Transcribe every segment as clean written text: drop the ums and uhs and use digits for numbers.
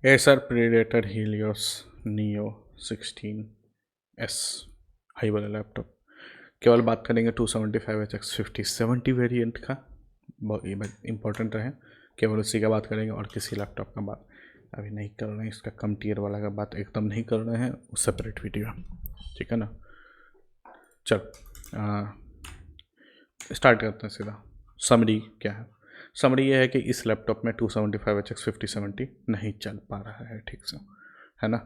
Acer predator Helios neo 16S high वाला laptop. केवल बात करेंगे 275HX5070 वेरिएंट का, बहुत इंपॉर्टेंट रहे, केवल उसी का बात करेंगे और किसी लैपटॉप का बात अभी नहीं कर रहे हैं। इसका कम टीयर वाला का बात एकदम नहीं कर रहे हैं, सेपरेट वीडियो, ठीक है ना। चल स्टार्ट करते हैं सीधा। समरी क्या है? समरी ये है कि इस लैपटॉप में 275HX5070 नहीं चल पा रहा है ठीक से, है ना।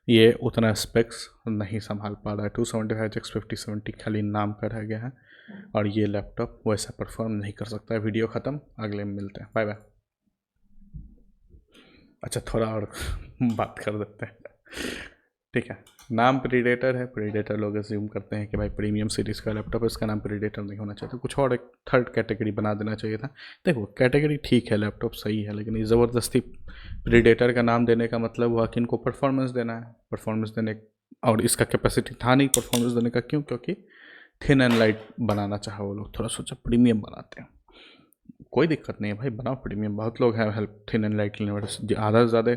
ये उतना स्पेक्स नहीं संभाल पा रहा है। 275HX5070 खाली नाम का रह गया है और ये लैपटॉप वैसा परफॉर्म नहीं कर सकता है। वीडियो ख़त्म, अगले में मिलते हैं, बाय बाय। अच्छा थोड़ा और बात कर देते हैं, ठीक है। नाम प्रीडेटर है, प्रीडेटर लोग अज्यूम करते हैं कि भाई प्रीमियम सीरीज़ का लैपटॉप है, इसका नाम प्रीडेटर नहीं होना चाहिए, तो कुछ और एक थर्ड कैटेगरी बना देना चाहिए था। देखो कैटेगरी ठीक है, लैपटॉप सही है, लेकिन ये ज़बरदस्ती प्रीडेटर का नाम देने का मतलब हुआ कि इनको परफॉर्मेंस देना है, परफॉर्मेंस देने, और इसका कैपेसिटी था नहीं परफॉर्मेंस देने का। क्यों? क्योंकि थिन एंड लाइट बनाना चाहा वो लोग, थोड़ा सोचा प्रीमियम बनाते हैं। कोई दिक्कत नहीं है भाई, बनाओ प्रीमियम, बहुत लोग हैं हेल्प थिन एंड लाइट लेने वाले, आधा से ज़्यादा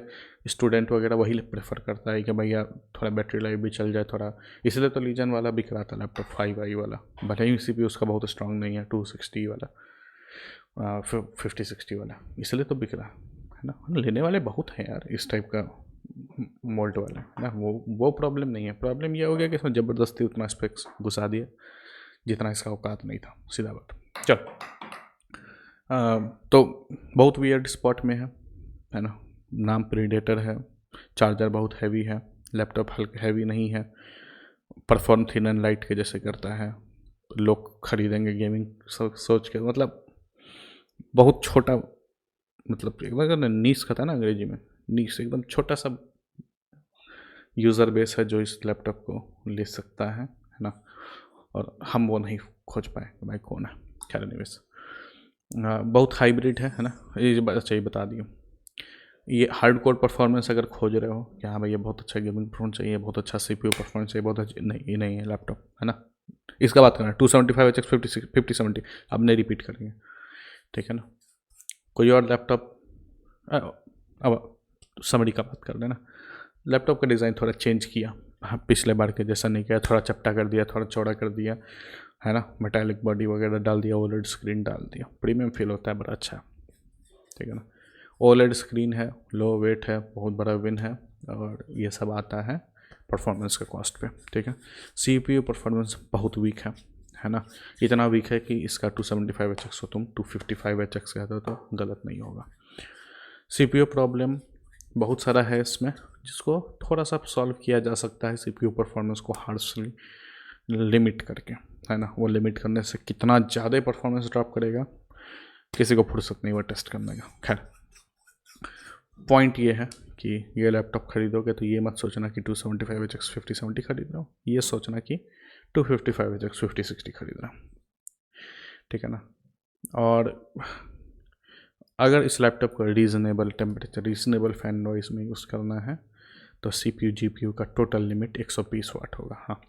स्टूडेंट वगैरह वही प्रेफर करता है कि भैया थोड़ा बैटरी लाइफ भी चल जाए थोड़ा। इसलिए तो लीजन वाला बिक रहा था लैपटॉप 5i वाला, भले ही CPU उसका बहुत स्ट्रांग नहीं है, 260 वाला 5060 वाला, इसलिए तो बिक रहा है ना। लेने वाले बहुत हैं यार इस टाइप का मोल्ट वाला, है ना। वो प्रॉब्लम नहीं है। प्रॉब्लम ये हो गया कि इसमें ज़बरदस्ती उतना स्पेक्स घुसा दिया जितना इसका औकात नहीं था, सीधा बात। चल तो बहुत वियर्ड स्पॉट में है ना। नाम प्रीडेटर है, चार्जर बहुत हैवी है, लैपटॉप हल्का हैवी नहीं है, परफॉर्म थिन एंड लाइट के जैसे करता है। लोग खरीदेंगे गेमिंग सोच के, मतलब बहुत छोटा, मतलब एक बार ना नीश कहता है ना अंग्रेजी में, नीश, एकदम छोटा सा यूज़र बेस है जो इस लैपटॉप को ले सकता है ना। और हम वो नहीं खोज पाए कि भाई कौन है। खैर एनीवेज, बहुत हाइब्रिड है ना। ये बात चाहिए बता दियो, ये हार्ड कोर परफॉर्मेंस अगर खोज रहे हो कि हाँ भाई ये बहुत अच्छा गेमिंग परफॉर्मेंस चाहिए, बहुत अच्छा CPU परफॉर्मेंस चाहिए, बहुत अच्छा, नहीं ये नहीं है लैपटॉप, है ना। इसका बात करना है 275HX5070, अब नहीं रिपीट करेंगे, ठीक है ना। कोई और लैपटॉप, अब समरी का बात कर लेना। लैपटॉप का डिज़ाइन थोड़ा चेंज किया, हाँ पिछले बार के जैसा नहीं किया, थोड़ा चपटा कर दिया, थोड़ा चौड़ा कर दिया, है ना। मेटालिक बॉडी वगैरह डाल दिया, ओलेड स्क्रीन डाल दिया, प्रीमियम फील होता है, बड़ा अच्छा, ठीक है ना। ओलेड स्क्रीन है, लो वेट है, बहुत बड़ा विन है, और ये सब आता है परफॉर्मेंस के कॉस्ट पे, ठीक है। CPU परफॉर्मेंस बहुत वीक है ना। इतना वीक है कि इसका 275HX को तुम 255HX कहते हो तो गलत नहीं होगा। CPU प्रॉब्लम बहुत सारा है इसमें, जिसको थोड़ा सा सॉल्व किया जा सकता है CPU परफॉर्मेंस को हार्शली लिमिट करके, है ना। वो लिमिट करने से कितना ज़्यादा परफॉर्मेंस ड्रॉप करेगा किसी को फुर्सत नहीं वो टेस्ट करने का। खैर पॉइंट ये है कि ये लैपटॉप खरीदोगे तो ये मत सोचना कि 275HX5070 खरीद रहा हूँ, ये सोचना कि 255HX5060 खरीद रहा हूँ, ठीक है ना। और अगर इस लैपटॉप को reasonable temperature, reasonable fan noise में यूज़ करना है तो CPU GPU का टोटल लिमिट 120 वाट होगा। हाँ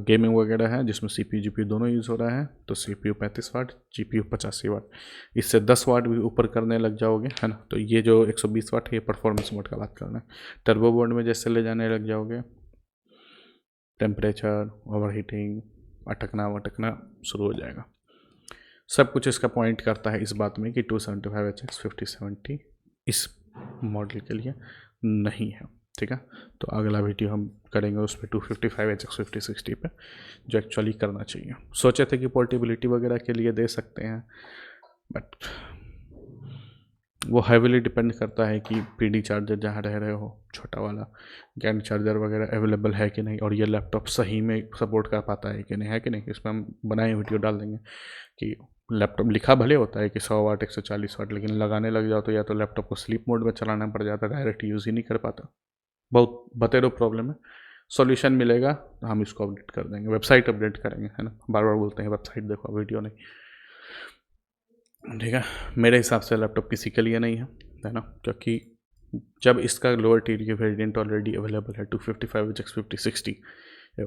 गेमिंग वगैरह है जिसमें CPU GPU दोनों यूज़ हो रहा है तो CPU 35 वाट, GPU 85 वाट। इससे 10 वाट भी ऊपर करने लग जाओगे, है ना, तो ये जो 120 वाट है ये परफॉर्मेंस मोड का बात करना है। टर्बो मोड में जैसे ले जाने लग जाओगे, टेम्परेचर, ओवर हीटिंग, अटकना वटकना शुरू हो जाएगा। सब कुछ इसका पॉइंट करता है इस बात में कि 275HX5070 इस मॉडल के लिए नहीं है, ठीक है। तो अगला वीडियो हम करेंगे उस पर 255HX5060 पे, जो एक्चुअली करना चाहिए। सोचे थे कि पोर्टेबिलिटी वगैरह के लिए दे सकते हैं, बट वो हैवीली डिपेंड करता है कि PD चार्जर जहाँ रह रहे हो, छोटा वाला गैन चार्जर वगैरह अवेलेबल है कि नहीं, और ये लैपटॉप सही में सपोर्ट कर पाता है कि नहीं, है कि नहीं। इस पर हम बनाए वीडियो डाल देंगे कि लैपटॉप लिखा भले होता है कि 100 वाट 140 वाट, लेकिन लगाने लग जाओ तो या तो लैपटॉप को स्लीप मोड में चलाना पड़ जाता है, डायरेक्ट यूज़ ही नहीं कर पाता। बहुत बतेरो प्रॉब्लम है। सॉल्यूशन मिलेगा तो हम इसको अपडेट कर देंगे, वेबसाइट अपडेट करेंगे, है ना। बार बार बोलते हैं वेबसाइट देखो, वीडियो नहीं, ठीक है। मेरे हिसाब से लैपटॉप किसी के लिए नहीं है ना, क्योंकि जब इसका लोअर टीयर की वेरिएंट ऑलरेडी अवेलेबल है 255HX5060,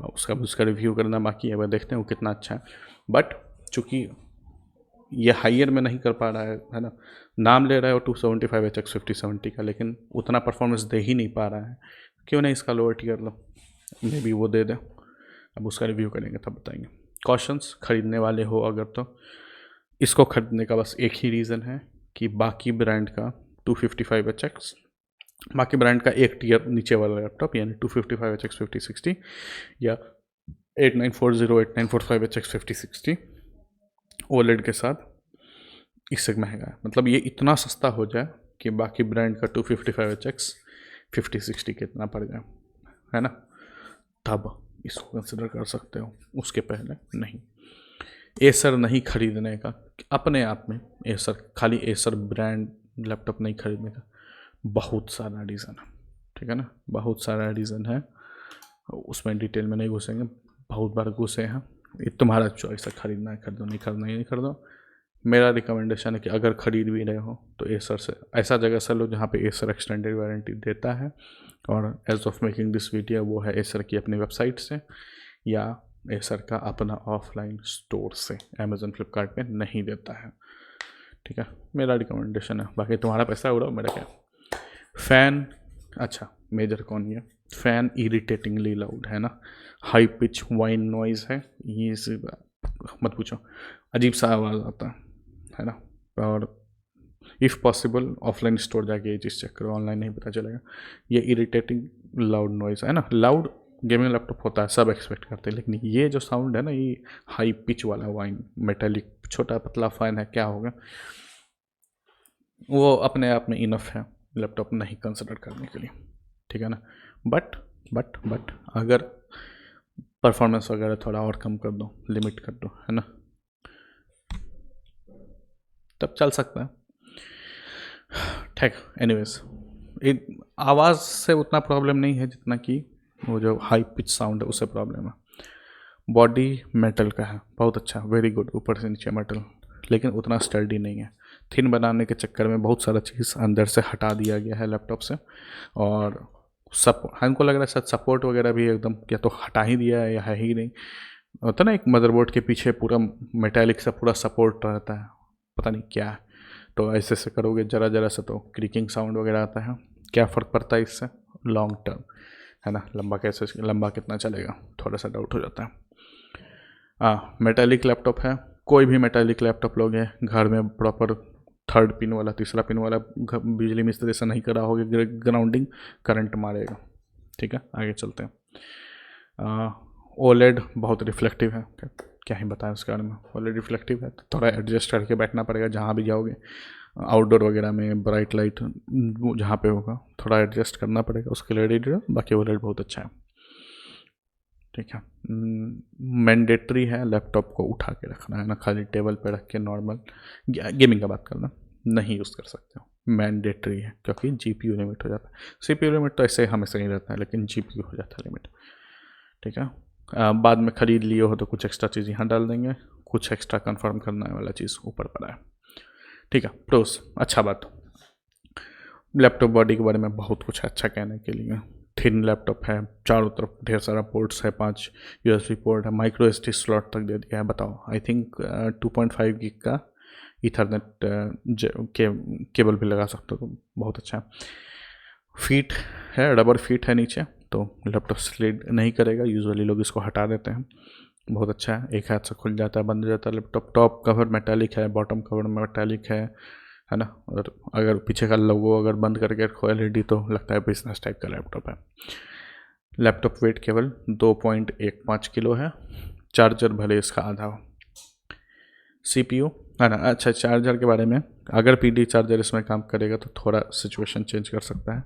उसका रिव्यू करना बाकी है, वह देखते हैं वो कितना अच्छा है। बट चूँकि ये हाइयर में नहीं कर पा रहा है ना, नाम ले रहा है वो 275 HX 5070 का, लेकिन उतना परफॉर्मेंस दे ही नहीं पा रहा है, क्यों नहीं इसका लोअर टियर लो, मे बी वो दे दें। अब उसका रिव्यू करेंगे तब बताएंगे। कॉशंस, खरीदने वाले हो अगर तो इसको खरीदने का बस एक ही रीज़न है कि बाकी ब्रांड का 255 HX, बाकी ब्रांड का एक टियर नीचे वाला लैपटॉप यानी 255 HX 5060 या 8940 8945 HX 5060 OLED के साथ इससे महंगा है। मतलब ये इतना सस्ता हो जाए कि बाकी ब्रांड का 255 HX 5060 कितना पड़ जाए, है ना, तब इसको कंसिडर कर सकते हो, उसके पहले नहीं। एसर नहीं खरीदने का अपने आप में, एसर खाली एसर ब्रांड लैपटॉप नहीं खरीदने का बहुत सारा रीज़न है, ठीक है ना, बहुत सारा रीज़न है, उसमें डिटेल में नहीं घुसेंगे, बहुत बार घुसे हैं। ये तुम्हारा चॉइस है, खरीदना है खरीदो, नहीं खरीदना है नहीं खरीदो। मेरा रिकमेंडेशन है कि अगर खरीद भी रहे हो तो एसर से ऐसा जगह से लो जहाँ पे एसर एक्सटेंडेड वारंटी देता है, और as of making this video वो है एसर की अपनी वेबसाइट से या एसर का अपना ऑफलाइन स्टोर से, अमेजन फ्लिपकार्ट पे नहीं देता है, ठीक है, मेरा रिकमेंडेशन है। बाकी तुम्हारा पैसा उड़ाओ, मेरा क्या। फ़ैन, अच्छा मेजर कौन है, फ़ैन इरिटेटिंगली लाउड है ना, हाई पिच वाइन नॉइज़ है, ये मत पूछो, अजीब सा आवाज़ आता है ना। और इफ़ पॉसिबल ऑफलाइन स्टोर जाके ये चीज़ चेक करो, ऑनलाइन नहीं पता चलेगा। ये इरिटेटिंग लाउड नॉइज़ है ना, लाउड गेमिंग लैपटॉप होता है, सब एक्सपेक्ट करते हैं, लेकिन ये जो साउंड है ना, ये हाई पिच वाला वाइन मेटालिक छोटा पतला फ़ैन है, क्या होगा, वो अपने आप में इनफ है लैपटॉप नहीं कंसिडर करने के लिए, ठीक है ना। बट अगर परफॉर्मेंस वगैरह थोड़ा और कम कर दो, लिमिट कर दो, है ना, तब चल सकता है, ठीक। एनीवेज, आवाज़ से उतना प्रॉब्लम नहीं है जितना कि वो जो हाई पिच साउंड है उससे प्रॉब्लम है। बॉडी मेटल का है, बहुत अच्छा, वेरी गुड, ऊपर से नीचे मेटल, लेकिन उतना स्टर्डी नहीं है। थिन बनाने के चक्कर में बहुत सारा चीज़ अंदर से हटा दिया गया है लैपटॉप से, और हमको लग रहा है शायद सपोर्ट वगैरह भी एकदम या तो हटा ही दिया है या है ही नहीं। होता ना एक मदरबोर्ड के पीछे पूरा मेटालिक सा पूरा सपोर्ट रहता है, पता नहीं क्या है, तो ऐसे से करोगे ज़रा ज़रा से तो क्रिकिंग साउंड वगैरह आता है। क्या फ़र्क पड़ता है इससे लॉन्ग टर्म, है ना, लंबा कितना चलेगा, थोड़ा सा डाउट हो जाता है। मेटालिक लैपटॉप है, कोई भी मेटालिक लैपटॉप लोगे घर में प्रॉपर थर्ड पिन वाला तीसरा पिन वाला बिजली मिस्त्री से नहीं करा होगे ग्राउंडिंग, करंट मारेगा, ठीक है। आगे चलते हैं। ओलेड बहुत रिफ्लेक्टिव है, क्या ही बताएं उसके बारे में, ओलेड रिफ्लेक्टिव है तो थोड़ा एडजस्ट करके बैठना पड़ेगा जहाँ भी जाओगे, आउटडोर वगैरह में ब्राइट लाइट जहाँ पे होगा थोड़ा एडजस्ट करना पड़ेगा, उसके लिए रेडी रहो। बाकी ओलेड बहुत अच्छा है, ठीक है। मैंडेटरी है लैपटॉप को उठा के रखना, है ना, खाली टेबल पे रख के नॉर्मल गेमिंग का बात करना नहीं यूज़ कर सकते हो, मैंडेटरी है, क्योंकि जीपीयू लिमिट हो जाता है। सीपीयू लिमिट तो ऐसे हमेशा ही रहता है, लेकिन जीपीयू हो जाता है लिमिट, ठीक है। बाद में ख़रीद लिए हो तो कुछ एक्स्ट्रा चीज़ यहाँ डाल देंगे, कुछ एक्स्ट्रा कंफर्म करने वाला चीज़ ऊपर पड़ा है, ठीक है। प्रोस, अच्छा बात, लैपटॉप बॉडी के बारे में बहुत कुछ अच्छा कहने के लिए, थिन लैपटॉप है, चारों तरफ ढेर सारा पोर्ट्स है, 5 USB पोर्ट है, माइक्रो SD स्लॉट तक दे दिया है, बताओ। आई थिंक 2.5 गीग का ईथरनेट केबल भी लगा सकते हो, तो बहुत अच्छा है। फीट है, रबर फीट है नीचे, तो लैपटॉप स्लिड नहीं करेगा, यूजुअली लोग इसको हटा देते हैं, बहुत अच्छा है, एक हाथ से खुल जाता है बंद हो जाता है लैपटॉप। टॉप कवर मेटालिक है, बॉटम कवर मेटालिक है ना, और अगर पीछे का लोगो अगर बंद करके रखो LED तो लगता है बिजनेस टाइप का लैपटॉप है। लैपटॉप वेट केवल 2.15 किलो है, चार्जर भले इसका आधा हो। CPU है ना, अच्छा चार्जर के बारे में, अगर PD चार्जर इसमें काम करेगा तो थोड़ा सिचुएशन चेंज कर सकता है,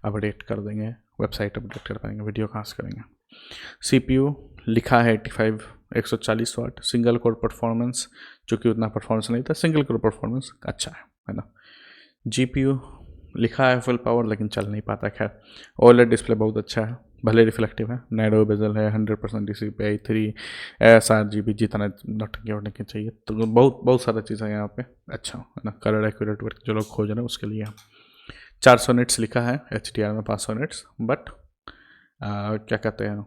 अपडेट कर देंगे, वेबसाइट अपडेट कर पाएंगे, वीडियो कहाँ से करेंगे। CPU लिखा है 140 वाट, सिंगल कोर परफॉर्मेंस, चूँकि उतना परफॉर्मेंस नहीं था, सिंगल कोर परफॉर्मेंस अच्छा है ना। GPU लिखा है फुल पावर, लेकिन चल नहीं पाता, खैर। OLED डिस्प्ले बहुत अच्छा है, भले रिफ्लेक्टिव है, नैरो बेजल है, 100% DCI 3 sRGB, जितना नटंकी वटंकी चाहिए, तो बहुत सारा चीज़ है यहाँ पे, अच्छा है ना, कलर एक्यूरेट वर्क जो लोग खोज रहे हैं उसके लिए। 400 निट्स लिखा है, HDR में 500 निट्स, बट क्या कहते हैं,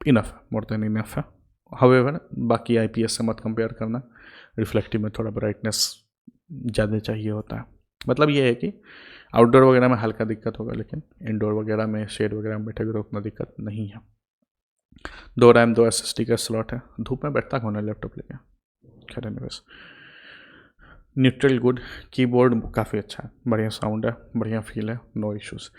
इनफ है, मोर देन इनफ है, हाउएवर बाकी IPS से मत कंपेयर करना, रिफ्लेक्टिव में थोड़ा ब्राइटनेस ज़्यादा चाहिए होता है। मतलब ये है कि आउटडोर वगैरह में हल्का दिक्कत होगा, लेकिन इंडोर वगैरह में शेड वगैरह में बैठेगा तो उतना दिक्कत नहीं है। 2 RAM 2 SSD का स्लॉट है। धूप में बैठता कौन है लैपटॉप लेके, खैर एनीवेज। न्यूट्रल गुड, कीबोर्ड काफ़ी अच्छा है, बढ़िया साउंड है, बढ़िया फील है, नो इश्यूज़।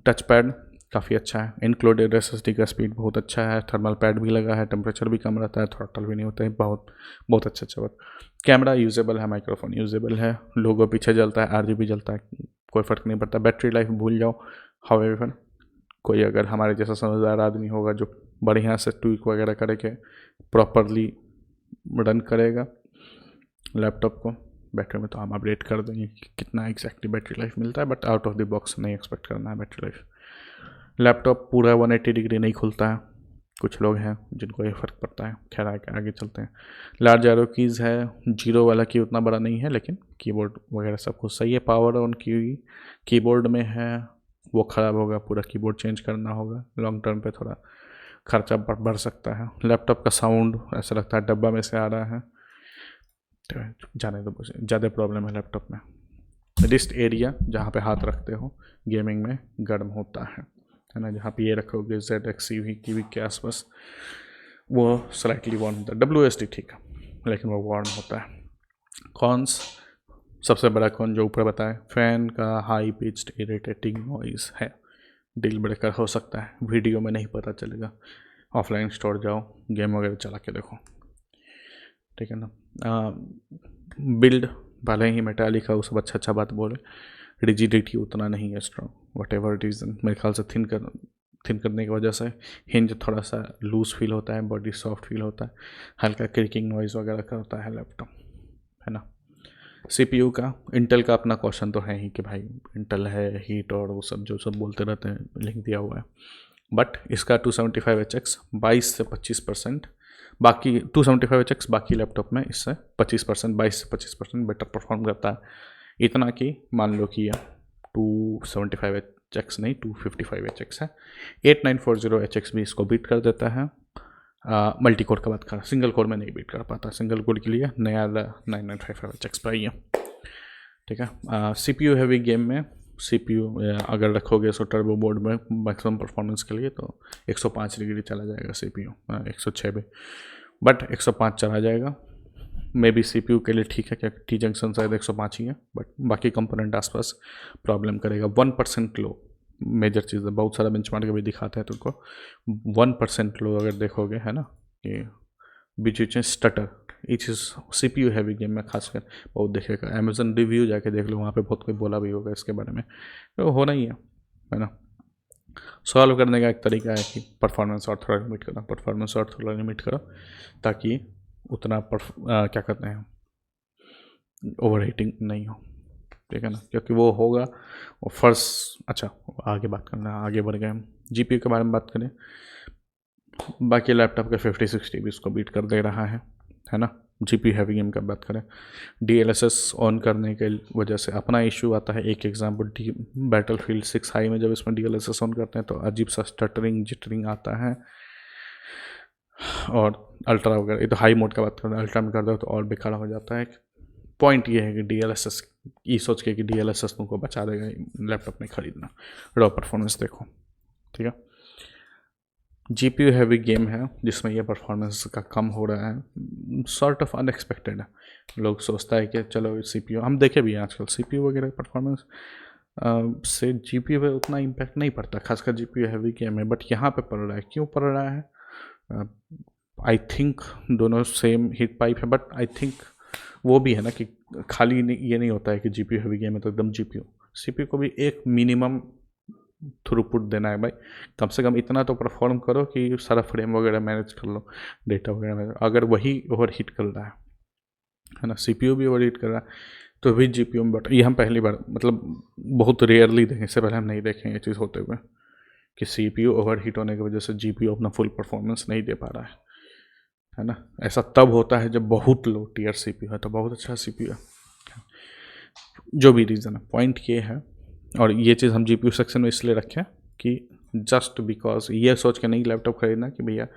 टच पैड काफ़ी अच्छा है, इंक्लूडेड SSD का स्पीड बहुत अच्छा है, थर्मल पैड भी लगा है, टेम्परेचर भी कम रहता है, थ्रॉटल भी नहीं होता है, बहुत बहुत अच्छा बात। कैमरा यूजेबल है, माइक्रोफोन यूजेबल है, लोगो पीछे जलता है, RGB जलता है, कोई फ़र्क नहीं पड़ता। बैटरी लाइफ भूल जाओ। हाउएवर कोई अगर हमारे जैसा समझदार आदमी होगा जो बढ़िया से ट्विक वगैरह करके प्रॉपरली रन करेगा लैपटॉप को, बैटरी में तो हम अपडेट कर देंगे कि कितना एग्जैक्टली बैटरी लाइफ मिलता है, but out of the box नहीं एक्सपेक्ट करना है बैटरी लाइफ। लैपटॉप पूरा 180 डिग्री नहीं खुलता है, कुछ लोग हैं जिनको ये फ़र्क पड़ता है, खैर आगे चलते हैं। लार्ज एरो कीज़ है, जीरो वाला की उतना बड़ा नहीं है, लेकिन कीबोर्ड वगैरह सब कुछ सही है। पावर ऑन की कीबोर्ड में है, वो ख़राब होगा, पूरा कीबोर्ड चेंज करना होगा, लॉन्ग टर्म पे थोड़ा खर्चा बढ़ सकता है। लैपटॉप का साउंड ऐसा लगता है डब्बा में से आ रहा है, तो जाने दो, ज़्यादा प्रॉब्लम है लैपटॉप में। रिस्ट एरिया जहाँ पे हाथ रखते हो गेमिंग में गर्म होता है ना, जहाँ पे ये रखोगे ZX की के आसपास वो स्लाइटली वार्म होता है। WSD ठीक है, लेकिन वो वार्म होता है। कॉन्स, सबसे बड़ा कॉन जो ऊपर बताए, फैन का हाई पिच्ड इरिटेटिंग नॉइज़ है, डील ब्रेकर हो सकता है, वीडियो में नहीं पता चलेगा, ऑफलाइन स्टोर जाओ, गेम वगैरह चला के देखो, ठीक है ना। बिल्ड भले ही मेटालिक है, वो सब अच्छा बात बोले, रिजिडिटी उतना नहीं है स्ट्रॉन्ग, वट एवर रीज़न, मेरे ख्याल से थिन करने की वजह से हिंज थोड़ा सा लूज फील होता है, बॉडी सॉफ्ट फील होता है, हल्का क्रिकिंग नॉइज़ वगैरह करता है लैपटॉप, है ना। CPU का, इंटेल का अपना क्वेश्चन तो है ही कि भाई इंटेल है, हीट और वो सब जो सब बोलते रहते हैं, लिंक दिया हुआ है, बट इसका 275HX 22 से 25%, बाकी 275HX बाकी लैपटॉप में इससे 25%, 22 से 25% बेटर परफॉर्म करता है। इतना कि मान लो कि यह 275HX नहीं 255HX है, 8940HX भी इसको बीट कर देता है। मल्टी कोर का बात कर, सिंगल कोर में नहीं बीट कर पाता, सिंगल कोर के लिए नया 9955HX पर ही है, ठीक है। CPU हैवी गेम में CPU अगर रखोगे सो टर्बो बोर्ड में मैक्सिमम परफॉर्मेंस के लिए तो 105 डिग्री चला जाएगा CPU, 106 पे, बट 105 चला जाएगा। मे बी CPU के लिए ठीक है, क्या T जंक्शन शायद 105 ही है, बट बाकी कंपोनेंट आसपास प्रॉब्लम करेगा। 1% लो मेजर चीज़ है, बहुत सारा बेंचमार्क भी दिखाते हैं तुमको, 1% लो अगर देखोगे, है ना, कि बीच बीच में स्टटर, ये चीज़ CPU हैवी गेम में खासकर बहुत देखेगा। अमेजन रिव्यू जाके देख लो, वहाँ पे बहुत कोई बोला भी होगा इसके बारे में, तो होना ही है ना। सॉल्व करने का एक तरीका है कि परफॉर्मेंस और थोड़ा लिमिट करो, ताकि उतना क्या कहते हैं, ओवर हीटिंग नहीं हो, ठीक है ना, क्योंकि वो होगा वो फर्स्ट। अच्छा, आगे बात करना है, आगे बढ़ गए हम। GPU के बारे में बात करें, बाकी लैपटॉप के 50-60 भी इसको बीट कर दे रहा है ना। GPU हैवी गेम का बात करें, DLSS ऑन करने के वजह से अपना इशू आता है। एक एग्जांपल, बैटलफील्ड 6 हाई में जब इसमें DLSS ऑन करते हैं तो अजीब सा स्टटरिंग जिटरिंग आता है, और अल्ट्रा वगैरह, ये तो हाई मोड का बात कर रहे हैं, अल्ट्रा में कर दो तो और बेकार हो जाता है। पॉइंट ये है कि DLSS ये सोच के कि DLSS तुमको बचा देगा, लैपटॉप में खरीदना, रॉ परफॉर्मेंस देखो, ठीक है। GPU हैवी गेम है जिसमें ये परफॉर्मेंस का कम हो रहा है, सॉर्ट ऑफ अनएक्सपेक्टेड है। लोग सोचता है कि चलो CPU, हम देखे भी हैं आजकल CPU वगैरह परफॉर्मेंस से GPU पे उतना इम्पैक्ट नहीं पड़ता, खासकर GPU हैवी गेम है, बट यहाँ पे पड़ रहा है। क्यों पड़ रहा है? आई थिंक दोनों सेम हीट पाइप है, बट आई थिंक वो भी है ना कि खाली ये नहीं होता है कि GPU हैवी गेम है तो एकदम CPU को भी एक मिनिमम थ्रूपुट देना है भाई, कम से कम इतना तो परफॉर्म करो कि सारा फ्रेम वगैरह मैनेज कर लो, डेटा वगैरह मैनेज। अगर वही ओवर हीट कर रहा है ना, CPU भी ओवर हीट कर रहा है, तो भी GPU में बट ये हम पहली बार, मतलब बहुत रेयरली देखें, इससे पहले हम नहीं देखें ये चीज़ होते हुए कि CPU ओवर हीट होने की वजह से GPU अपना फुल परफॉर्मेंस नहीं दे पा रहा है ना। ऐसा तब होता है जब बहुत लो टीयर CPU है, तो बहुत अच्छा CPU है, जो भी रीज़न है। पॉइंट ये है, और ये चीज़ हम GPU सेक्शन में इसलिए रखें कि जस्ट बिकॉज ये सोच के नहीं लैपटॉप खरीदना कि भैया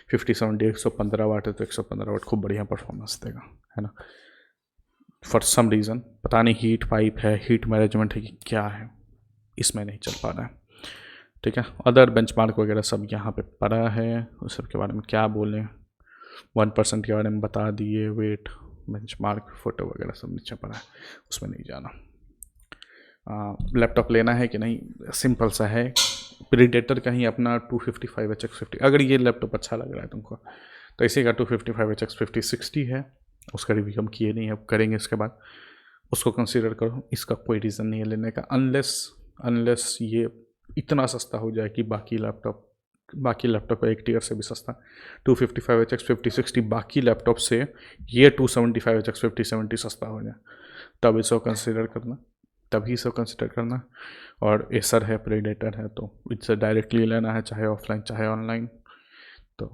5070 115 वाट है तो 115 वाट खूब बढ़िया परफॉर्मेंस देगा, है ना। फॉर सम रीज़न पता नहीं हीट पाइप है, हीट मैनेजमेंट है कि क्या है, इसमें नहीं चल पा रहा है, ठीक है। अदर बेंचमार्क वगैरह सब यहाँ पे पड़ा है, उस सब के बारे में क्या बोलें, 1% के बारे में बता दिए, वेट बेंचमार्क फोटो वगैरह सब नीचे पड़ा है, उसमें नहीं जाना। लैपटॉप लेना है कि नहीं, सिंपल सा है, प्रीडेटर का ही अपना 255HX50, अगर ये लैपटॉप अच्छा लग रहा है तुमको तो इसी का 255HX5060 है, उसका रिव्यू हम किए नहीं है, अब करेंगे इसके बाद, उसको कंसीडर करो। इसका कोई रीज़न नहीं है लेने का, अनलेस ये इतना सस्ता हो जाए कि बाकी लैपटॉप का एक टियर से भी सस्ता, 255HX5060 बाकी लैपटॉप से ये 275HX5070 सस्ता हो जाए, तब इसको कंसिडर करना। और एसर है, प्रेडेटर है, तो इससे डायरेक्टली लेना है, चाहे ऑफलाइन चाहे ऑनलाइन, तो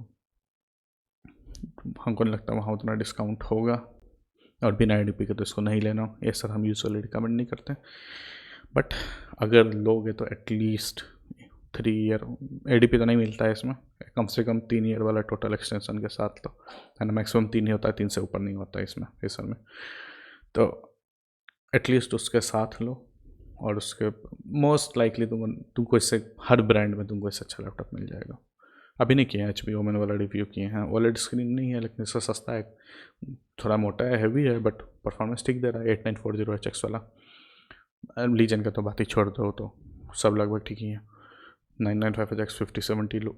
हमको नहीं लगता वहाँ उतना डिस्काउंट होगा, और बिना एडीपी के तो इसको नहीं लेना। एसर हम यूजुअली रिकमेंड नहीं करते, बट अगर लोगे तो एटलीस्ट 3 ईयर, एडीपी तो नहीं मिलता है इसमें, कम से कम 3 ईयर वाला टोटल एक्सटेंशन के साथ, तो है ना, मैक्सिमम 3 ही होता है, 3 से ऊपर नहीं होता है इसमें एसर में, तो एटलीस्ट उसके साथ लो। और उसके मोस्ट लाइकली तुमको इससे हर ब्रांड में तुमको इससे अच्छा लैपटॉप मिल जाएगा। अभी नहीं किए हैं HP ओमेन वाला रिव्यू किए हैं, OLED स्क्रीन नहीं है लेकिन इससे सस्ता है, थोड़ा मोटा है, हैवी है, बट परफॉर्मेंस ठीक दे रहा है। 8940HX वाला लीजन का तो बात ही छोड़ दो, तो सब लगभग ठीक ही है। 995HX5070 लो,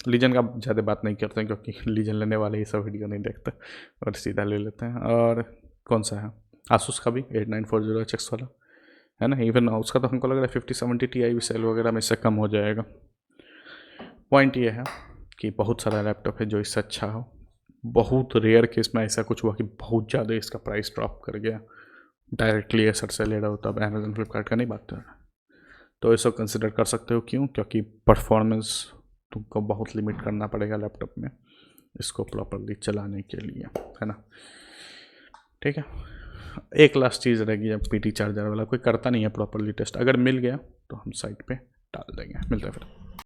लीजन का ज़्यादा बात नहीं करते हैं क्योंकि लीजन लेने वाले ये सब वीडियो नहीं देखते और सीधा ले लेते हैं। और कौन सा है, आसूस का भी 8940HX वाला है ना, इवन उसका तो हमको लग रहा है 5070 Ti भी सेल वगैरह में इससे कम हो जाएगा। पॉइंट ये है कि बहुत सारा लैपटॉप है जो इससे अच्छा हो, बहुत रेयर केस में ऐसा कुछ हुआ कि बहुत ज़्यादा इसका प्राइस ड्रॉप कर गया, डायरेक्टली एसर से ले रहा हो, तब अमेजन फ्लिपकार्ट का नहीं बात कर रहा, तो इसको कंसिडर कर सकते हो। क्यों? क्योंकि परफॉर्मेंस तुमको बहुत लिमिट करना पड़ेगा लैपटॉप में इसको प्रॉपरली चलाने के लिए, है ना, ठीक है। एक लास्ट चीज़ रहेगी, जब PT चार्जर वाला कोई करता नहीं है प्रॉपरली टेस्ट, अगर मिल गया तो हम साइट पे डाल देंगे। मिलते हैं फिर।